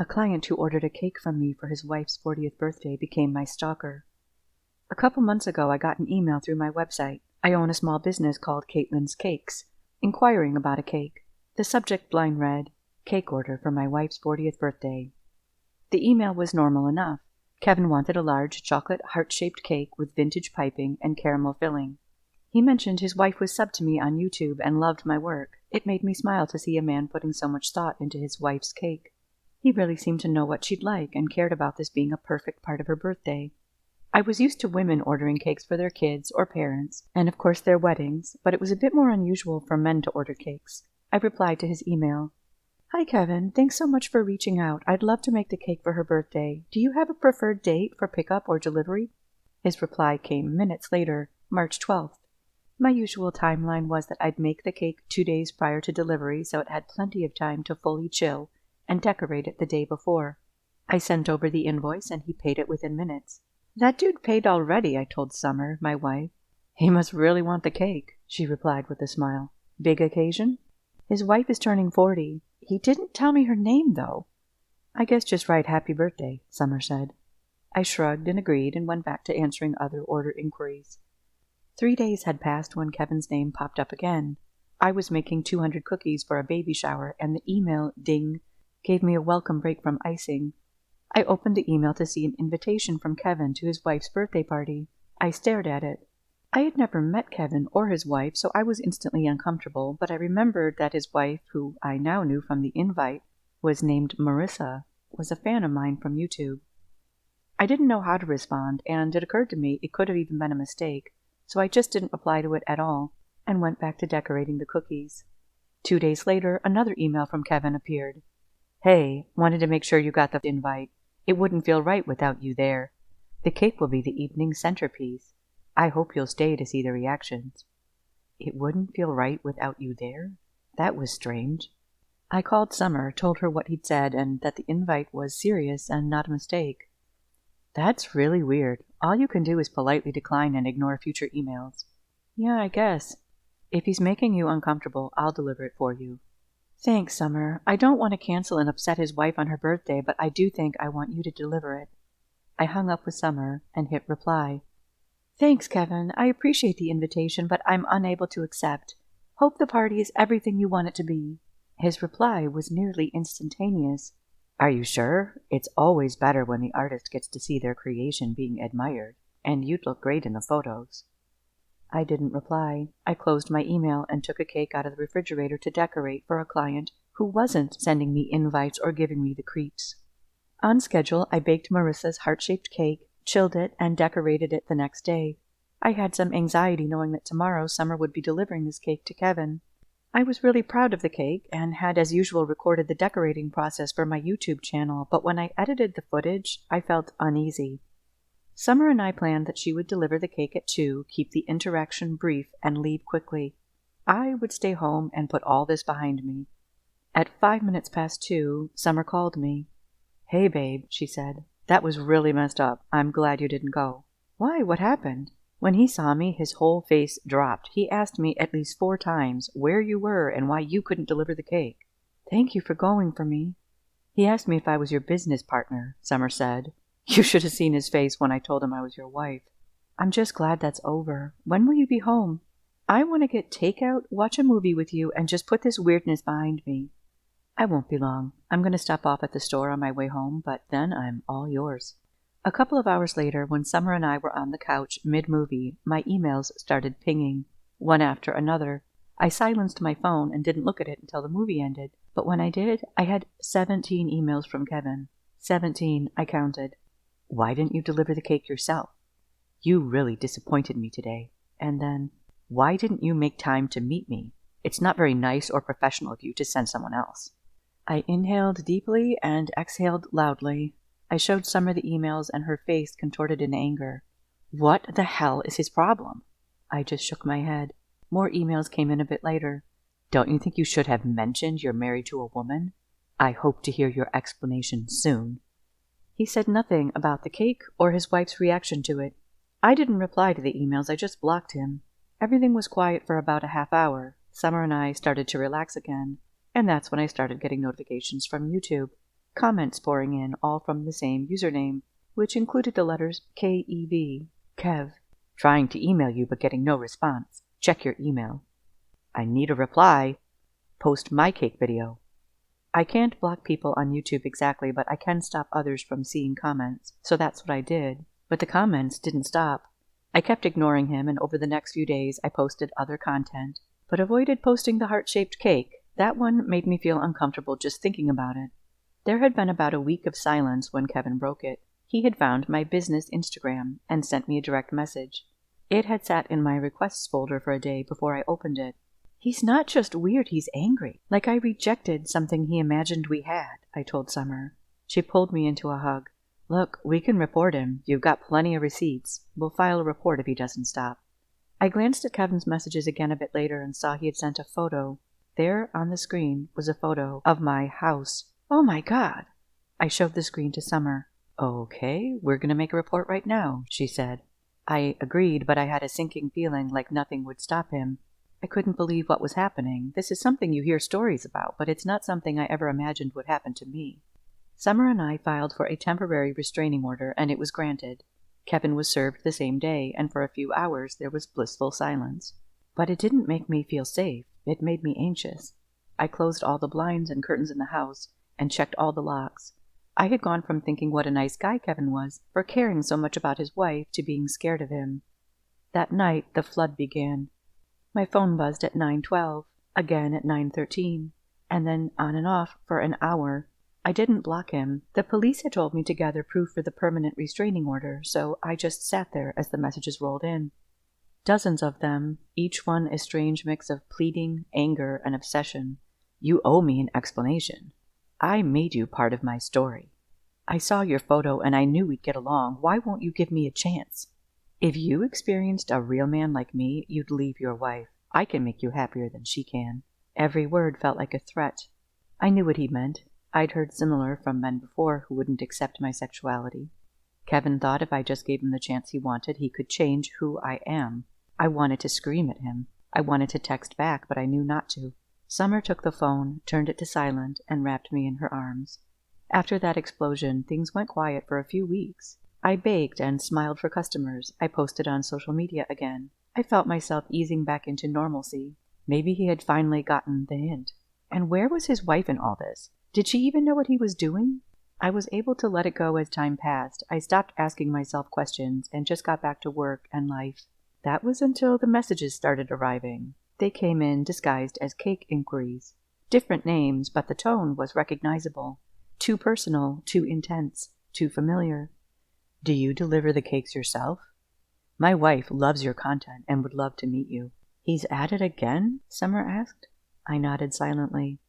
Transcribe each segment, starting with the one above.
A client who ordered a cake from me for his wife's 40th birthday became my stalker. A couple months ago, I got an email through my website. I own a small business called Caitlin's Cakes, inquiring about a cake. The subject line read, "Cake order for my wife's 40th birthday." The email was normal enough. Kevin wanted a large chocolate heart-shaped cake with vintage piping and caramel filling. He mentioned his wife was subbed to me on YouTube and loved my work. It made me smile to see a man putting so much thought into his wife's cake. He really seemed to know what she'd like and cared about this being a perfect part of her birthday. I was used to women ordering cakes for their kids or parents, and of course their weddings, but it was a bit more unusual for men to order cakes. I replied to his email. "Hi Kevin, thanks so much for reaching out. I'd love to make the cake for her birthday. Do you have a preferred date for pickup or delivery?" His reply came minutes later, March 12th. My usual timeline was that I'd make the cake 2 days prior to delivery so it had plenty of time to fully chill and decorate it the day before. I sent over the invoice and he paid it within minutes. "That dude paid already," I told Summer, my wife. "He must really want the cake," she replied with a smile. "Big occasion?" "His wife is turning 40. He didn't tell me her name, though." "I guess just write happy birthday," Summer said. I shrugged and agreed and went back to answering other order inquiries. 3 days had passed when Kevin's name popped up again. I was making 200 cookies for a baby shower, and the email, ding, gave me a welcome break from icing. I opened the email to see an invitation from Kevin to his wife's birthday party. I stared at it. I had never met Kevin or his wife, so I was instantly uncomfortable, but I remembered that his wife, who I now knew from the invite, was named Marissa, was a fan of mine from YouTube. I didn't know how to respond, and it occurred to me it could have even been a mistake, so I just didn't reply to it at all, and went back to decorating the cookies. 2 days later, another email from Kevin appeared. "Hey, wanted to make sure you got the invite. It wouldn't feel right without you there. The cake will be the evening centerpiece. I hope you'll stay to see the reactions." It wouldn't feel right without you there? That was strange. I called Summer, told her what he'd said, and that the invite was serious and not a mistake. "That's really weird. All you can do is politely decline and ignore future emails." "Yeah, I guess. If he's making you uncomfortable, I'll deliver it for you." "Thanks, Summer. I don't want to cancel and upset his wife on her birthday, but I do think I want you to deliver it." I hung up with Summer and hit reply. "Thanks, Kevin. I appreciate the invitation, but I'm unable to accept. Hope the party is everything you want it to be." His reply was nearly instantaneous. "Are you sure? It's always better when the artist gets to see their creation being admired, and you'd look great in the photos." I didn't reply. I closed my email and took a cake out of the refrigerator to decorate for a client who wasn't sending me invites or giving me the creeps. On schedule, I baked Marissa's heart-shaped cake, chilled it, and decorated it the next day. I had some anxiety knowing that tomorrow Summer would be delivering this cake to Kevin. I was really proud of the cake and had, as usual, recorded the decorating process for my YouTube channel, but when I edited the footage, I felt uneasy. Summer and I planned that she would deliver the cake at 2, keep the interaction brief, and leave quickly. I would stay home and put all this behind me. At 5 minutes past 2, Summer called me. "Hey, babe," she said. "That was really messed up. I'm glad you didn't go." "Why? What happened?" When he saw me, his whole face dropped. He asked me at least 4 times where you were and why you couldn't deliver the cake. "Thank you for going for me." "He asked me if I was your business partner," Summer said. "You should have seen his face when I told him I was your wife." "I'm just glad that's over. When will you be home?" "I want to get takeout, watch a movie with you, and just put this weirdness behind me." "I won't be long. I'm going to stop off at the store on my way home, but then I'm all yours." A couple of hours later, when Summer and I were on the couch mid-movie, my emails started pinging, one after another. I silenced my phone and didn't look at it until the movie ended, but when I did, I had 17 emails from Kevin. 17, I counted. "Why didn't you deliver the cake yourself?" "You really disappointed me today." And then, "Why didn't you make time to meet me? It's not very nice or professional of you to send someone else." I inhaled deeply and exhaled loudly. I showed Summer the emails and her face contorted in anger. What the hell is his problem? I just shook my head. More emails came in a bit later. "Don't you think you should have mentioned you're married to a woman? I hope to hear your explanation soon." He said nothing about the cake or his wife's reaction to it. I didn't reply to the emails, I just blocked him. Everything was quiet for about a half hour. Summer and I started to relax again, and that's when I started getting notifications from YouTube. comments pouring in, all from the same username, which included the letters KEV, Kev. Trying to email you but getting no response. Check your email. I need a reply. Post my cake video. I can't block people on YouTube exactly, but I can stop others from seeing comments, so that's what I did. But the comments didn't stop. I kept ignoring him, and over the next few days I posted other content, but avoided posting the heart-shaped cake. That one made me feel uncomfortable just thinking about it. There had been about a week of silence when Kevin broke it. He had found my business Instagram and sent me a direct message. It had sat in my requests folder for a day before I opened it. He's not just weird, he's angry. Like I rejected something he imagined we had, I told Summer. She pulled me into a hug. Look, we can report him. You've got plenty of receipts. We'll file a report if he doesn't stop. I glanced at Kevin's messages again a bit later and saw he had sent a photo. There on the screen was a photo of my house. Oh my God! I showed the screen to Summer. Okay, we're going to make a report right now, she said. I agreed, but I had a sinking feeling like nothing would stop him. I couldn't believe what was happening. This is something you hear stories about, but it's not something I ever imagined would happen to me. Summer and I filed for a temporary restraining order, and it was granted. Kevin was served the same day, and for a few hours there was blissful silence. But it didn't make me feel safe. It made me anxious. I closed all the blinds and curtains in the house, and checked all the locks. I had gone from thinking what a nice guy Kevin was, for caring so much about his wife, to being scared of him. That night, the flood began. My phone buzzed at 9:12, again at 9:13, and then on and off for an hour. I didn't block him. The police had told me to gather proof for the permanent restraining order, so I just sat there as the messages rolled in. Dozens of them, each one a strange mix of pleading, anger, and obsession. You owe me an explanation. I made you part of my story. I saw your photo and I knew we'd get along. Why won't you give me a chance? If you experienced a real man like me, you'd leave your wife. I can make you happier than she can. Every word felt like a threat. I knew what he meant. I'd heard similar from men before who wouldn't accept my sexuality. Kevin thought if I just gave him the chance he wanted, he could change who I am. I wanted to scream at him. I wanted to text back, but I knew not to. Summer took the phone, turned it to silent, and wrapped me in her arms. After that explosion, things went quiet for a few weeks. I baked and smiled for customers. I posted on social media again. I felt myself easing back into normalcy. Maybe he had finally gotten the hint. And where was his wife in all this? Did she even know what he was doing? I was able to let it go as time passed. I stopped asking myself questions and just got back to work and life. That was until the messages started arriving. They came in disguised as cake inquiries. Different names, but the tone was recognizable. Too personal, too intense, too familiar. Do you deliver the cakes yourself? My wife loves your content and would love to meet you. He's at it again? Summer asked. I nodded silently.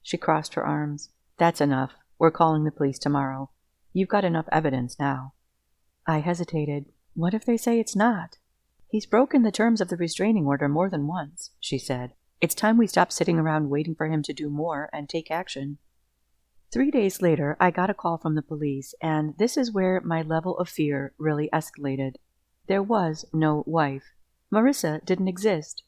She crossed her arms. That's enough. We're calling the police tomorrow. You've got enough evidence now. I hesitated. What if they say it's not? He's broken the terms of the restraining order more than once, she said. It's time we stop sitting around waiting for him to do more and take action. 3 days later, I got a call from the police, and this is where my level of fear really escalated. There was no wife. Marissa didn't exist.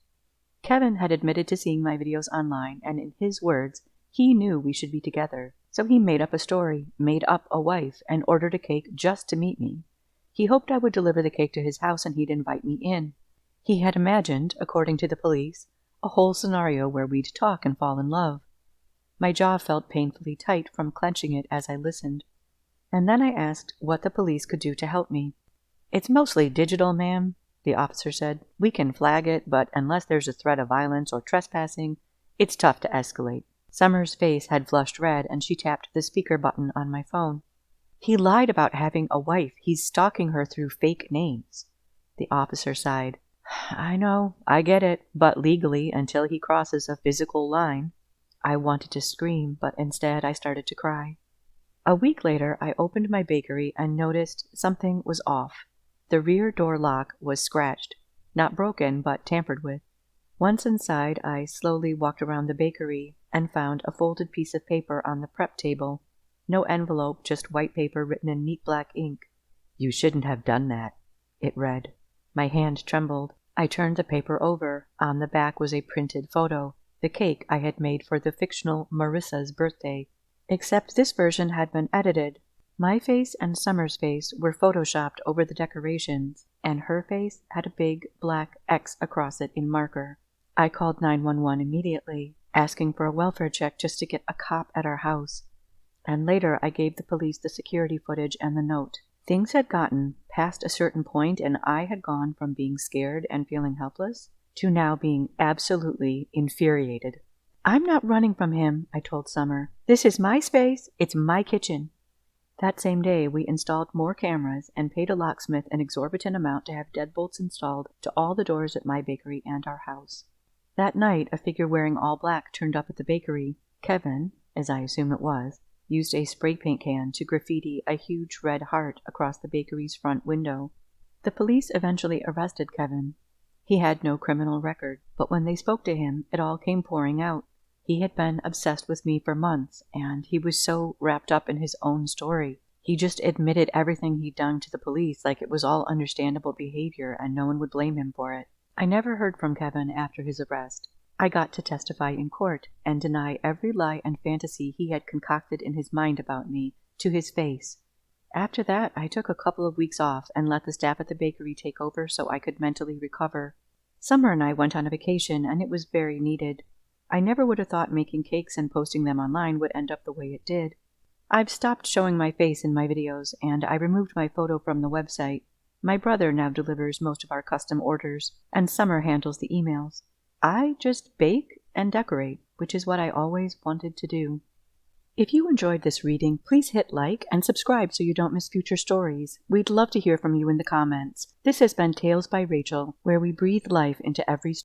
Kevin had admitted to seeing my videos online, and in his words, he knew we should be together. So he made up a story, made up a wife, and ordered a cake just to meet me. He hoped I would deliver the cake to his house and he'd invite me in. He had imagined, according to the police, a whole scenario where we'd talk and fall in love. My jaw felt painfully tight from clenching it as I listened. And then I asked what the police could do to help me. It's mostly digital, ma'am, the officer said. We can flag it, but unless there's a threat of violence or trespassing, it's tough to escalate. Summer's face had flushed red, and she tapped the speaker button on my phone. He lied about having a wife. He's stalking her through fake names. The officer sighed. I know, I get it, but legally, until he crosses a physical line. I wanted to scream, but instead I started to cry. A week later, I opened my bakery and noticed something was off. The rear door lock was scratched. Not broken, but tampered with. Once inside, I slowly walked around the bakery and found a folded piece of paper on the prep table. No envelope, just white paper written in neat black ink. You shouldn't have done that, it read. My hand trembled. I turned the paper over. On the back was a printed photo, the cake I had made for the fictional Marissa's birthday. except this version had been edited. My face and Summer's face were photoshopped over the decorations, and her face had a big black X across it in marker. I called 911 immediately, asking for a welfare check just to get a cop at our house. And later I gave the police the security footage and the note. Things had gotten past a certain point, and I had gone from being scared and feeling helpless to now being absolutely infuriated. "I'm not running from him," I told Summer. "This is my space. It's my kitchen." That same day, we installed more cameras and paid a locksmith an exorbitant amount to have deadbolts installed to all the doors at my bakery and our house. That night, a figure wearing all black turned up at the bakery. Kevin, as I assume it was, used a spray paint can to graffiti a huge red heart across the bakery's front window. The police eventually arrested Kevin. He had no criminal record, but when they spoke to him, it all came pouring out. He had been obsessed with me for months, and he was so wrapped up in his own story. He just admitted everything he'd done to the police like it was all understandable behavior and no one would blame him for it. I never heard from Kevin after his arrest. I got to testify in court and deny every lie and fantasy he had concocted in his mind about me to his face. After that, I took a couple of weeks off and let the staff at the bakery take over so I could mentally recover. Summer and I went on a vacation, and it was very needed. I never would have thought making cakes and posting them online would end up the way it did. I've stopped showing my face in my videos, and I removed my photo from the website. My brother now delivers most of our custom orders, and Summer handles the emails. I just bake and decorate, which is what I always wanted to do. If you enjoyed this reading, please hit like and subscribe so you don't miss future stories. We'd love to hear from you in the comments. This has been Tales by Rachel, where we breathe life into every story.